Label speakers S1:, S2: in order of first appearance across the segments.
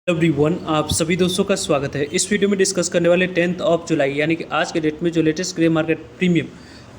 S1: Everyone, आप सभी दोस्तों का स्वागत है। इस वीडियो में डिस्कस करने वाले 10 जुलाई यानी कि आज के डेट में जो latest grey market premium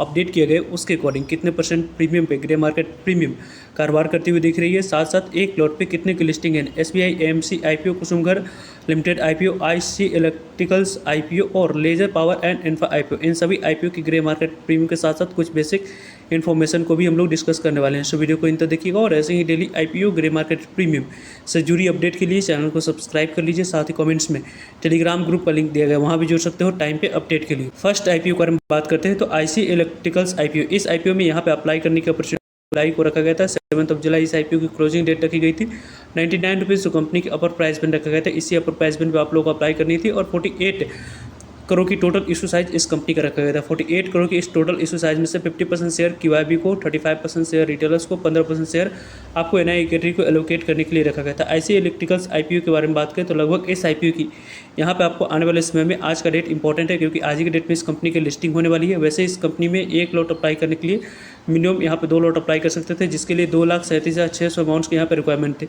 S1: update किए गए उसके अकॉर्डिंग कितने परसेंट प्रीमियम पे ग्रे मार्केट प्रीमियम कारोबार करती हुई दिख रही है, साथ साथ एक लॉट पे कितने की लिस्टिंग है। SBI AMC IPO, Kusumghar Limited IPO, IC Electricals IPO और Laser Power and Infra IPO, इन सभी आईपीओ की ग्रे मार्केट प्रीमियम के साथ साथ कुछ बेसिक इन्फॉर्मेशन को भी हम लोग डिस्कस करने वाले हैं। सो वीडियो को इन तक देखिएगा और ऐसे ही daily IPO grey market premium से जुड़ी अपडेट के लिए चैनल को सब्सक्राइब कर लीजिए। साथ ही कमेंट्स में टेलीग्राम ग्रुप का लिंक दिया गया है, वहाँ भी जुड़ सकते हो टाइम पे अपडेट के लिए। फर्स्ट आईपीओ की हम बात करते हैं तो आईसी इलेक्ट्रिकल्स आईपीओ, इस आईपीओ में यहाँ पे अप्लाई करने की अपॉर्चुनिटी जुलाई को रखा गया था। 7 जुलाई इस आईपीओ की क्लोजिंग डेट रखी गई थी। 99 रुपीज़ जो कंपनी के अपर प्राइस बिन रखा गया था, इसी अपर प्राइस बिन पे आप लोग को अप्लाई करनी थी। और 48 करोड़ की टोटल इशू साइज इस कंपनी का रखा गया था। 48 करोड़ की इस टोटल इशू साइज में से 50% शेयर क्यूआईबी को, 35% शेयर रिटेलर्स को, 15% शेयर आपको एनआई कैटेगरी को एलोकेट करने के लिए रखा गया था। आईसी इलेक्ट्रिकल्स आईपीओ के बारे में बात करें तो लगभग इस आईपीओ की यहाँ पे आपको आने वाले समय में, आज का डेट इंपॉर्टेंट है क्योंकि आज ही के डेट में इस कंपनी की लिस्टिंग होने वाली है। वैसे इस कंपनी में एक लॉट अप्लाई करने के लिए मिनिमम यहाँ पे 2 लॉट अप्लाई कर सकते थे, जिसके लिए 2,37,600 अमाउंट्स के यहाँ पे रिक्वायरमेंट थे।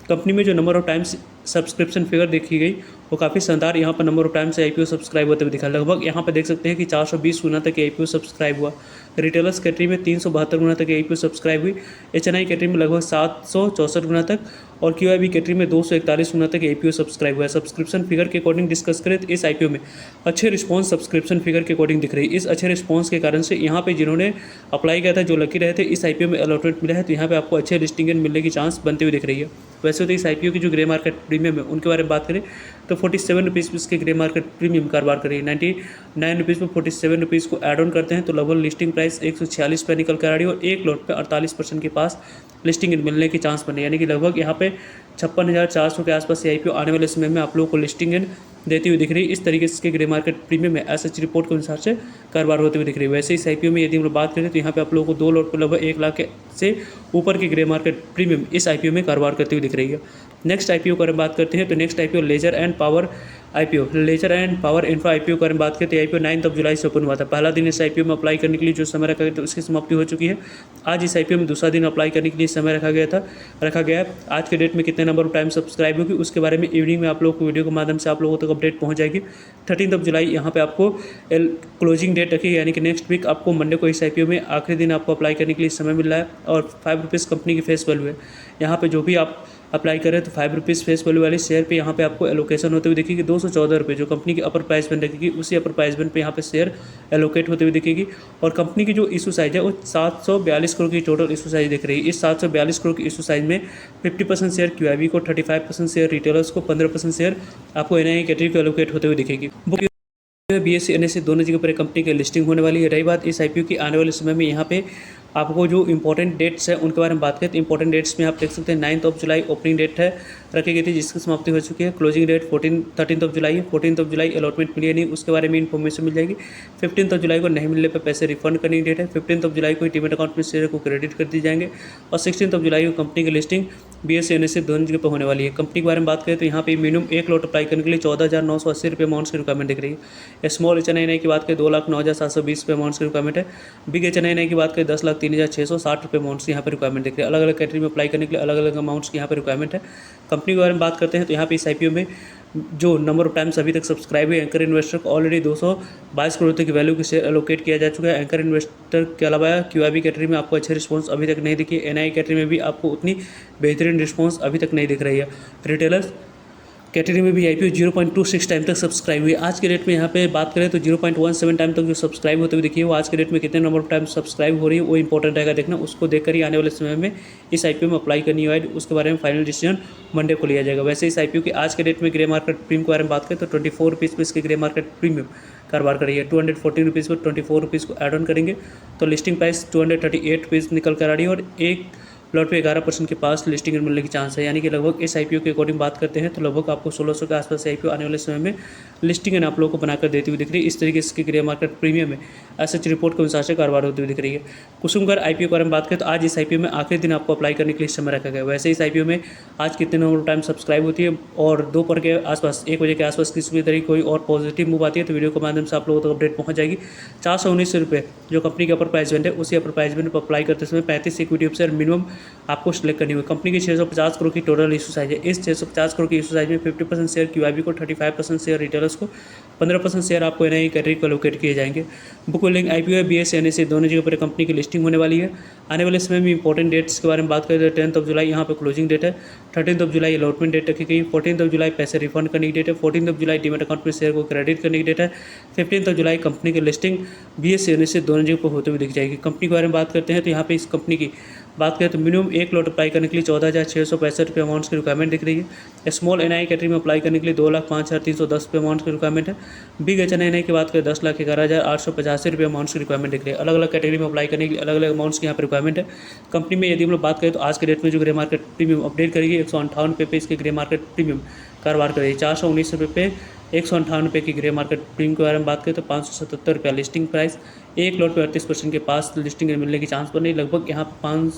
S1: कंपनी में जो number of times subscription figure देखी गई वो काफ़ी शानदार यहाँ पर नंबर ऑफ टाइम्स से आईपीओ सब्सक्राइब होते हुए दिखा। लगभग यहाँ पर देख सकते हैं कि 420 गुना तक आईपीओ सब्सक्राइब हुआ। रिटेलर्स कैटेगरी में 372 गुना तक आईपीओ सब्सक्राइब हुई। एचएनआई कैटेगरी में लगभग 764 गुना तक और क्यूआईबी कैटेगरी में 241 गुना तक आईपीओ सब्सक्राइब हुआ है। सब्सक्रिप्शन फिगर के अकॉर्डिंग डिस्कस करें तो इस आईपीओ में अच्छे रिस्पॉन्स सब्सक्रिप्शन फिगर के अकॉर्डिंग दिख रही है। इस अच्छे रिस्पॉन्स के कारण से यहाँ पे जिन्होंने अप्लाई किया था, जो लकी रहे थे, इस आईपीओ में अलॉटमेंट मिला है, तो यहाँ पे आपको अच्छे लिस्टिंग मिलने की चांस बनती हुई दिख रही है। वैसे तो इस आईपीओ की जो ग्रे मार्केट प्रीमियम है उनके बारे में बात करें तो 47 रुपीज़ में इसके ग्रे मार्केट प्रीमियम कारोबार करिए। 99 रुपीज़ में 47 रुपीज़ को ऐड ऑन करते हैं तो लगभग लिस्टिंग प्राइस 146 पर निकल कर आ रही है और एक लॉट पे 48% के पास लिस्टिंग मिलने की चांस बने, यानी कि लगभग यहाँ पे 56,400 के आसपास आईपीओ आने वाले समय में आप लोगों को लिस्टिंग देती हुई दिख रही है। इस तरीके से इसके ग्रे मार्केट प्रीमियम में एसएच रिपोर्ट के अनुसार से कारोबार होते हुए दिख रही है। वैसे इस आईपीओ में यदि हम लोग बात करें तो यहाँ पे आप लोगों को 2 लॉट पर लगभग 1 लाख से ऊपर की ग्रे मार्केट प्रीमियम इस आईपीओ में कारोबार करती हुई दिख रही है। नेक्स्ट आईपीओ की बात करते हैं तो next IPO Laser and Power IPO, Laser and Power Infra IPO की बात करते हैं। आईपीओ 9 जुलाई से ओपन हुआ था। पहला दिन इस आईपीओ में अप्लाई करने के लिए जो समय रखा गया था उसकी समाप्ति हो चुकी है। आज इस आईपीओ में दूसरा दिन अप्लाई करने के लिए समय रखा गया है। आज के डेट में कितने नंबर ऑफ टाइम सब्सक्राइब होगी उसके बारे में इवनिंग में आप लोग को वीडियो के माध्यम से आप लोगों तक अपडेट पहुंच जाएगी। 13 जुलाई यहाँ पे आपको क्लोजिंग डेट रखी, यानी कि नेक्स्ट वीक आपको मंडे को इस आईपीओ में आखिरी दिन आपको अप्लाई करने के लिए समय मिल रहा है। और 5 रुपीज़ कंपनी की फेस वैल्यू है। यहाँ पे जो भी आप अप्लाई करें तो 5 रुपीज़ फेस वैल्यू वाले शेयर पे यहाँ पे आपको एलोकेशन होते हुए दिखेगी। 214 रुपये जो कंपनी की अपर प्राइस बिन रखेगी, उसी अपर प्राइस बिन पे यहाँ पे शेयर एलोकेट होते हुए दिखेगी। और कंपनी की जो इशू साइज है वो 742 करोड़ की टोटल इशू साइज दिख रही है। इस 742 करोड़ की इशू साइज में 50% शेयर क्यूआईबी को, 35% शेयर रिटेलर्स को, 15% शेयर आपको एनआई कैटेगरी को एलोकेट होते हुए दिखेगी। बीएससी एनएससी दोनों जगह पर कंपनी की लिस्टिंग होने वाली है। रही बात इस आईपीओ की आने वाले समय में, यहाँ पे आपको जो इंपॉर्टेंट डेट्स है उनके बारे में बात करें तो इंपॉर्टेंट डेट्स में आप देख सकते हैं 9 जुलाई ओपनिंग डेट है रखी गई थी, जिसकी समाप्ति हो चुकी है। क्लोजिंग डेट 13 जुलाई है। 14 जुलाई अलॉटमेंट मिली है नहीं, उसके बारे में इन्फॉर्मेशन मिल जाएगी। 15 जुलाई को नहीं मिलने पर पैसे रिफंड करने की डेट है। 15 जुलाई को डीमैट अकाउंट में शेयर को क्रेडिट कर दी जाएंगे। और 16 जुलाई को कंपनी की लिस्टिंग बीएससी एनएससी दोनों जगह पर होने वाली है। कंपनी के बारे में बात करें तो यहाँ पे मिनिमम एक लॉट अप्लाई करने के लिए 14,980 रुपये अमाउंट्स की रिक्वायरमेंट दिख रही है। स्मॉल एचएनआई की बात करें 2,09,720 रुपये अमाउंट्स की रिक्वायरमेंट है। बिग एचएनआई की बात करें 10,03,660 रुपये अमाउंट्स यहाँ पर रिक्वायरमेंट दिख रही है। अलग अलग कैटेगरी में अप्लाई करने के लिए अलग अलग अमाउंट्स की यहाँ पर रिक्वायरमेंट है। कंपनी के बारे में बात करते हैं तो यहाँ पे इस आईपीओ में जो नंबर ऑफ टाइम्स अभी तक सब्सक्राइब हुए, एंकर इन्वेस्टर को ऑलरेडी 222 करोड़ तक की वैल्यू के शेयर एलोकेट किया जा चुका है। एंकर इन्वेस्टर के अलावा क्यूआईबी कैटेगरी में आपको अच्छे रिस्पांस अभी तक नहीं दिखी। एनआई कैटेगरी में भी आपको उतनी बेहतरीन रिस्पांस अभी तक नहीं दिख रही है। रिटेलर्स कैटेगरी में भी आईपीओ 0.26 टाइम तक सब्सक्राइब हुई। आज के डेट में यहाँ पे बात करें तो 0.17 टाइम तक जो सब्सक्राइब होते हुए दिखी है, वो आज के डेट में कितने नंबर ऑफ टाइम सब्सक्राइब हो रही है वो इंपॉर्टेंट रहेगा देखना। उसको देखकर ही आने वाले समय में इस आईपीओ में अप्लाई करनी है, उसके बारे में फाइनल डिसीजन मंडे को लिया जाएगा। वैसे इस आईपीओ की आज के डेट में ग्रे मार्केट प्रीमियम के बारे में बात करें तो 24 रुपीज़ पर इसके ग्रे मार्केट प्रीमियम कारोबार कर रही है। 214 रुपीज़ पर 24 रुपीज़ को ऐड ऑन करेंगे तो लिस्टिंग प्राइस 238 रुपीज़ निकल कर आ रही है और एक लॉट पे 11% के पास लिस्टिंग मिलने की चांस है, यानी कि लगभग इस आईपीओ के अकॉर्डिंग बात करते हैं तो लगभग आपको 1600 के आसपास आईपीओ आने वाले समय में लिस्टिंग आप लोगों को बनाकर देती हुई दिख रही है। इस तरीके से ग्रे मार्केट प्रीमियम में एसएच रिपोर्ट के अनुसार से कारोबार होती हुई दिख रही है। कुसुमघर आईपीओ के बारे में बात करें तो आज इस आईपीओ में आखिरी दिन आपको अप्लाई करने के लिए समय रखा गया। वैसे इस आईपीओ में आज कितने नंबर टाइम सब्सक्राइब होती है और दोपहर के आसपास 1 बजे के आसपास किसी भी तरीके कोई और पॉजिटिव मूव आती है तो वीडियो के माध्यम से आप लोगों तक अपडेट पहुंच जाएगी। 419 रुपये जो कंपनी के अपर प्राइस बैंड है, उसी अपर प्राइस बैंड पर अप्लाई करते समय 35 इक्विटी ऑप्शन मिनिमम आपको सिलेक्ट करनी होगी। कंपनी की 650 करोड़ की टोटल इशू साइज है। इस 650 करोड़ की इशू साइज में 50% शेयर QIB को, 35% शेयर रिटेलर्स को, 15% शेयर आपको NIE कैटेगरी को एलोकेट किए जाएंगे। बुक बिल्डिंग IPO है, BSE NSE दोनों जगह पर कंपनी की लिस्टिंग होने वाली है। आने वाले समय में इंपॉर्टेंट डेट्स के बारे में बात करें तो 10 जुलाई यहाँ पर क्लोजिंग डेट है, 13 जुलाई अलॉटमेंट डेट रखी गई, 14 जुलाई पैसे रिफंड करने की डेट है, 14 जुलाई डीमेट अकाउंट में शेयर को क्रेडिट करने की डेट है, 15 जुलाई कंपनी की लिस्टिंग BSE NSE दोनों जगह पर होते हुए दिख जाएगी। कंपनी के बारे में बात करते हैं तो यहाँ पे इस कंपनी की बात करें तो मिनिमम 1 लॉट अप्लाई करने के लिए 14,665 रुपये अमाउंट्स की रिक्वायरमेंट दिख रही है। स्मॉल NIE कैटेगरी में अप्लाई करने के लिए 2,05,310 रुपये अमाउंट की रिक्वायरमेंट है। बिग HNI की बात करें 10,11,885 रुपये अमाउंट्स की रिक्वायरमेंट दिख रही है। अलग अलग कैटेगरी में अप्लाई करने के लिए अलग अलग अमाउंट्स की यहाँ पर रिक्वायरमेंट है। कंपनी में यदि हम लोग बात करें तो आज के डेट में जो ग्रे मार्केट प्रीमियम अपडेट करेगी 158 पे इसके ग्रे मार्केट प्रीमियम कारोबार करेगी। 419 रुपये पे 158 रुपये की ग्रे मार्केट प्रीमियम के बारे में बात करें तो 577 रुपया लिस्टिंग प्राइस। 1 लॉट पे 38% के पास लिस्टिंग मिलने की चांस बन रही। लगभग यहाँ पर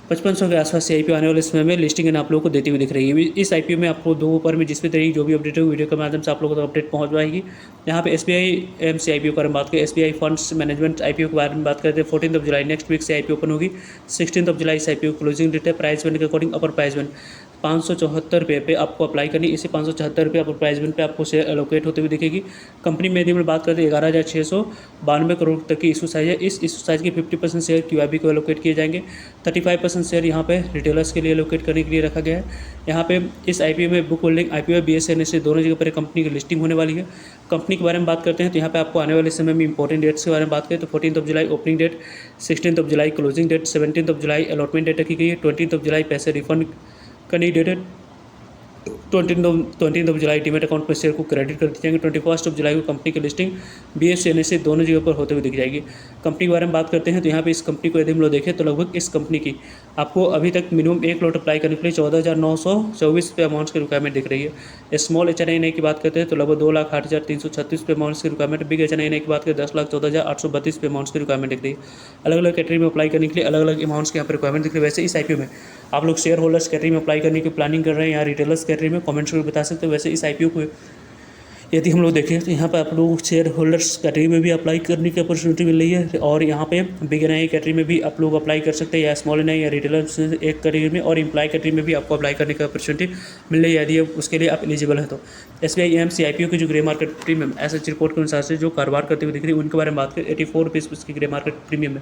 S1: 5500 के आसपास से IPO आने वाले समय में लिस्टिंग आप लोगों को देती हुई दिख रही है। इस IPO में आपको दोपहर में जिस भी तरीके जो भी अपडेट होगी वीडियो के माध्यम से आप लोगों को अपडेट पहुंच पाएगी। यहाँ पे SBI AMC IPO के बारे में बात करें, SBI फंड्स मैनेजमेंट IPO के बारे में बात करते हैं। 14 जुलाई नेक्स्ट वीक से IPO ओपन होगी। 16 जुलाई से IPO क्लोजिंग डेट है। प्राइस बैंड के अकॉर्डिंग अपर प्राइस बैंड 574 रुपये पे आपको अप्लाई करनी। इसी 574 रुपये अपर प्राइस बैंड पे आपको शेयर एलोकेट होते हुए दिखेगी। कंपनी में यदि हम बात करते हैं 11,692 करोड़ तक की इशू साइज है। इस इशू साइज के 50% शेयर QIB को एलोकेट किए जाएंगे। 35% शेयर यहाँ पे रिटेलर्स के लिए एलोकेट करने के लिए रखा गया है। यहाँ पे इस IPO में book holding IPO BSE NSE दोनों जगह पर कंपनी की लिस्टिंग होने वाली है। कंपनी के बारे में बात करते हैं तो यहाँ पे आपको आने वाले समय में इंपॉर्टेंट डेट्स के बारे में बात करें तो 14 जुलाई ओपनिंग डेट, 16 जुलाई क्लोजिंग डेट, 17 जुलाई अलॉटमेंट डेट रखी गई है, 20 जुलाई पैसे रिफंड करने की डेट है, 20 जुलाई डीमेट अकाउंट में शेयर को क्रेडिट कर दी जाएंगे। 21 जुलाई को कंपनी की लिस्टिंग BSE NSE दोनों जगह पर होते हुए दिख जाएगी। कंपनी के बारे में बात करते हैं तो यहाँ पे इस कंपनी को यदि हम लोग देखें तो लगभग इस कंपनी की आपको अभी तक मिनिमम 1 लॉट अप्लाई करने के लिए 14,924 रुपये अमाउंट्स की रिक्वायरमेंट दिख रही है। स्मॉल HNI की बात करते हैं तो लगभग 2,08,336 रुपये अमाउंट्स की रिक्वायरमेंट। बिग HNI की बात करें 10,14,832 रुपये अमाउंट्स की रिक्वायरमेंट दिख रही है। अलग अलग कैटेगरी में अप्लाई करने के लिए अलग अलग अमाउंट्स की यहाँ पर रिक्वायरमेंट दिख रही है। वैसे इस IPO में आप लोग शेयर होल्डर्स कैटेगरी में अप्लाई करने की प्लानिंग कर रहे हैं या रिटेलर्स कैटेगरी में, कमेंट्स में बता सकते हो। वैसे इस IPO को यदि हम लोग देखें तो यहाँ पर आप लोग शेयर होल्डर्स कैटेगरी में भी अप्लाई करने की अपॉर्चुनिटी मिल रही है और यहाँ पे बिग NI कैटेगरी में भी आप लोग अप्लाई कर सकते हैं या स्मॉल NI या रिटेलर्स एक कैटेगरी में, और एम्प्लॉय कैटेगरी में भी आपको अप्लाई करने की अपॉर्चुनिटी मिल रही है यदि उसके लिए आप एलिजिबल हैं तो। SBI AMC IPO की जो grey market premium SH report के अनुसार से जो कारोबार करते हुए दिख रही है उनके बारे में बात करें 84 रुपीज़ उसकी ग्रे मार्केट प्रीमियम में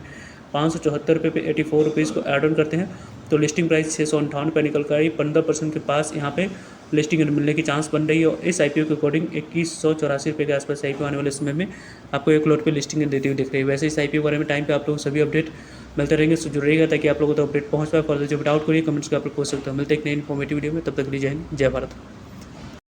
S1: 574 रुपये पे 84 रुपीज़ को ऐड ऑन करते हैं तो लिस्टिंग प्राइस 658 रुपये निकल कर आई। 15% के पास यहाँ पे लिस्टिंग मिलने की चांस बन रही है और इस IPO के अकॉर्डिंग 2184 रुपये के आसपास IPO आने वाले समय में आपको 1 लॉट पे लिस्टिंग देती हुई दिख रही है। वैसे इस IPO के बारे में टाइम पे आप लोग सभी अपडेट मिलते रहेंगे, तो जुड़ रहेगा ताकि आप लोगों को तो अपडेट पहुँच पाए। फॉर जो डाउट करिए कमेंट्स का आप लोग पूछ सकते हो। मिलते एक नई इन्फॉर्मेटिव वीडियो में, तब तक लीजिए जय भारत।